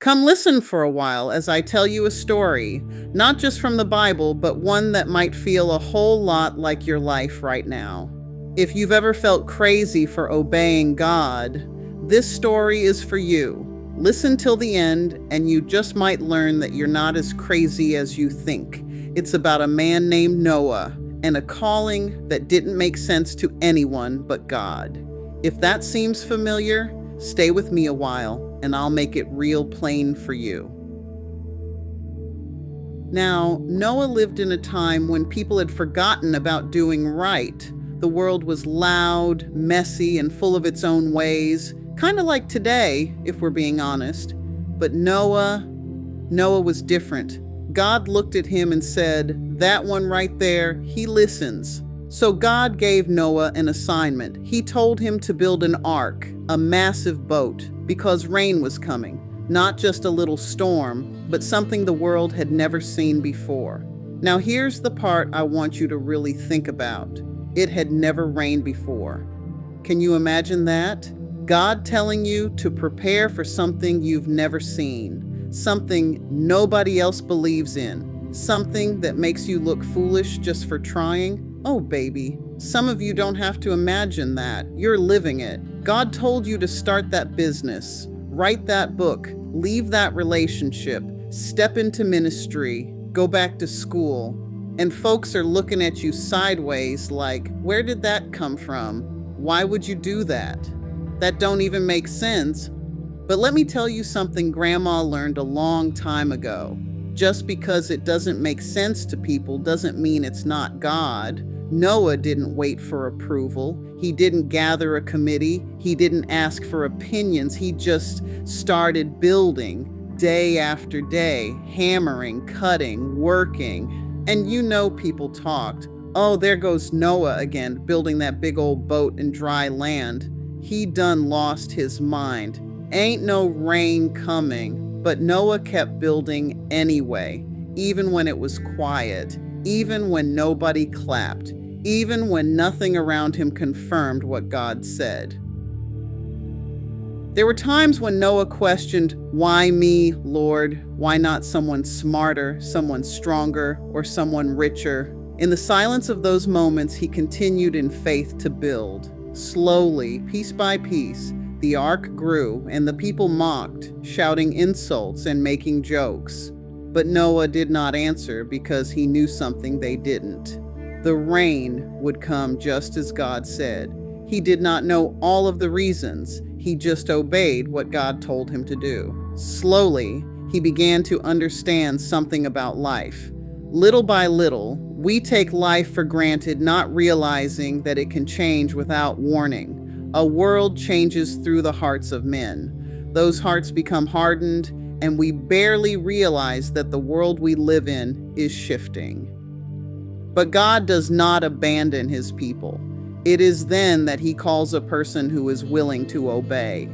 Come listen for a while as I tell you a story, not just from the Bible, but one that might feel a whole lot like your life right now. If you've ever felt crazy for obeying God, this story is for you. Listen till the end, and you just might learn that you're not as crazy as you think. It's about a man named Noah and a calling that didn't make sense to anyone but God. If that seems familiar, stay with me a while, and I'll make it real plain for you. Now, Noah lived in a time when people had forgotten about doing right. The world was loud, messy, and full of its own ways, kind of like today, if we're being honest. But Noah was different. God looked at him and said, "That one right there, he listens." So God gave Noah an assignment. He told him to build an ark, a massive boat, because rain was coming. Not just a little storm, but something the world had never seen before. Now here's the part I want you to really think about. It had never rained before. Can you imagine that? God telling you to prepare for something you've never seen, something nobody else believes in, something that makes you look foolish just for trying. Oh, baby, some of you don't have to imagine that. You're living it. God told you to start that business, write that book, leave that relationship, step into ministry, go back to school. And folks are looking at you sideways like, where did that come from? Why would you do that? That don't even make sense. But let me tell you something Grandma learned a long time ago. Just because it doesn't make sense to people doesn't mean it's not God. Noah didn't wait for approval. He didn't gather a committee. He didn't ask for opinions. He just started building day after day, hammering, cutting, working. And you know people talked, "Oh, there goes Noah again, building that big old boat in dry land. He done lost his mind. Ain't no rain coming." But Noah kept building anyway, even when it was quiet, even when nobody clapped, even when nothing around him confirmed what God said. There were times when Noah questioned, "Why me, Lord? Why not someone smarter, someone stronger, or someone richer?" In the silence of those moments, he continued in faith to build. Slowly, piece by piece, the ark grew, and the people mocked, shouting insults and making jokes. But Noah did not answer because he knew something they didn't. The rain would come just as God said. He did not know all of the reasons. He just obeyed what God told him to do. Slowly, he began to understand something about life. Little by little, we take life for granted, not realizing that it can change without warning. A world changes through the hearts of men. Those hearts become hardened, and we barely realize that the world we live in is shifting. But God does not abandon his people. It is then that he calls a person who is willing to obey.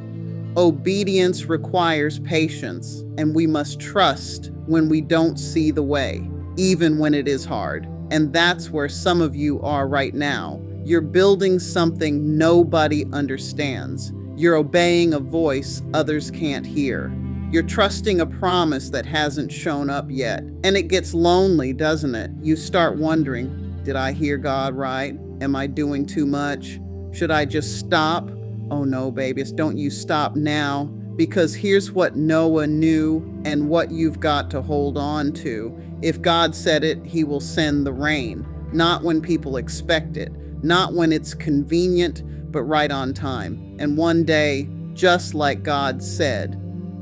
Obedience requires patience, and we must trust when we don't see the way, even when it is hard. And that's where some of you are right now. You're building something nobody understands. You're obeying a voice others can't hear. You're trusting a promise that hasn't shown up yet. And it gets lonely, doesn't it? You start wondering, did I hear God right? Am I doing too much? Should I just stop? Oh no, babies, don't you stop now. Because here's what Noah knew and what you've got to hold on to. If God said it, he will send the rain. Not when people expect it. Not when it's convenient, but right on time. And one day, just like God said,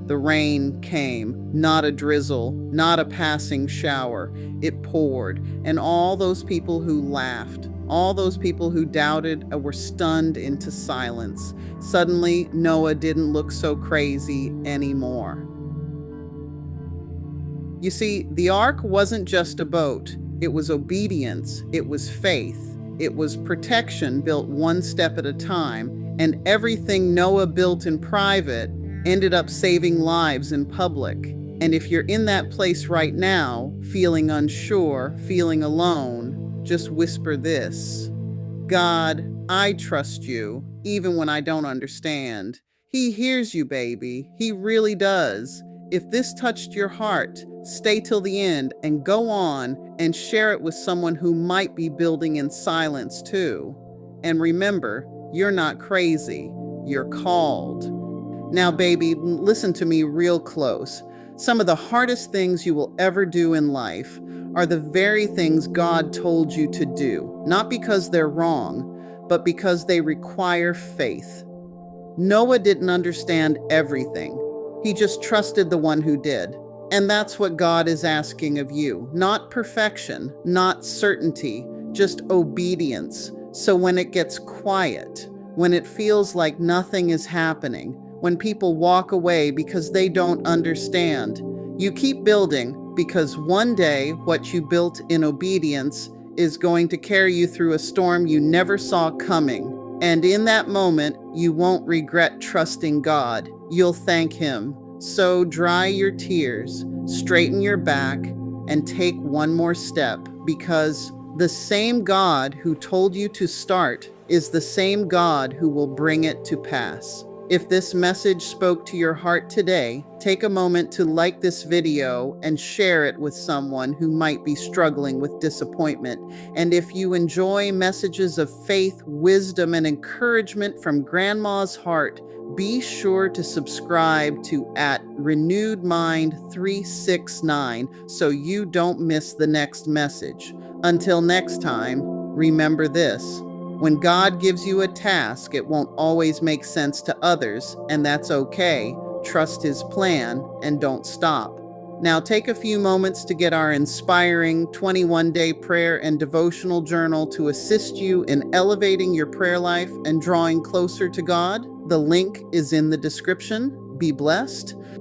the rain came, not a drizzle, not a passing shower. It poured, and all those people who laughed, all those people who doubted were stunned into silence. Suddenly, Noah didn't look so crazy anymore. You see, the ark wasn't just a boat. It was obedience. It was faith. It was protection built one step at a time, and everything Noah built in private ended up saving lives in public. And if you're in that place right now, feeling unsure, feeling alone, just whisper this: God, I trust you, even when I don't understand. He hears you, baby. He really does. If this touched your heart, stay till the end and go on and share it with someone who might be building in silence too. And remember, you're not crazy, you're called. Now, baby, listen to me real close. Some of the hardest things you will ever do in life are the very things God told you to do, not because they're wrong, but because they require faith. Noah didn't understand everything. He just trusted the one who did. And that's what God is asking of you. Not perfection, not certainty, just obedience. So when it gets quiet, when it feels like nothing is happening, when people walk away because they don't understand, you keep building, because one day what you built in obedience is going to carry you through a storm you never saw coming. And in that moment, you won't regret trusting God. You'll thank Him. So dry your tears, straighten your back, and take one more step, because the same God who told you to start is the same God who will bring it to pass. If this message spoke to your heart today, take a moment to like this video and share it with someone who might be struggling with disappointment. And if you enjoy messages of faith, wisdom, and encouragement from Grandma's heart, be sure to subscribe to @RenewedMind369 so you don't miss the next message. Until next time, remember this. When God gives you a task, it won't always make sense to others, and that's okay. Trust His plan and don't stop. Now take a few moments to get our inspiring 21-day prayer and devotional journal to assist you in elevating your prayer life and drawing closer to God. The link is in the description. Be blessed.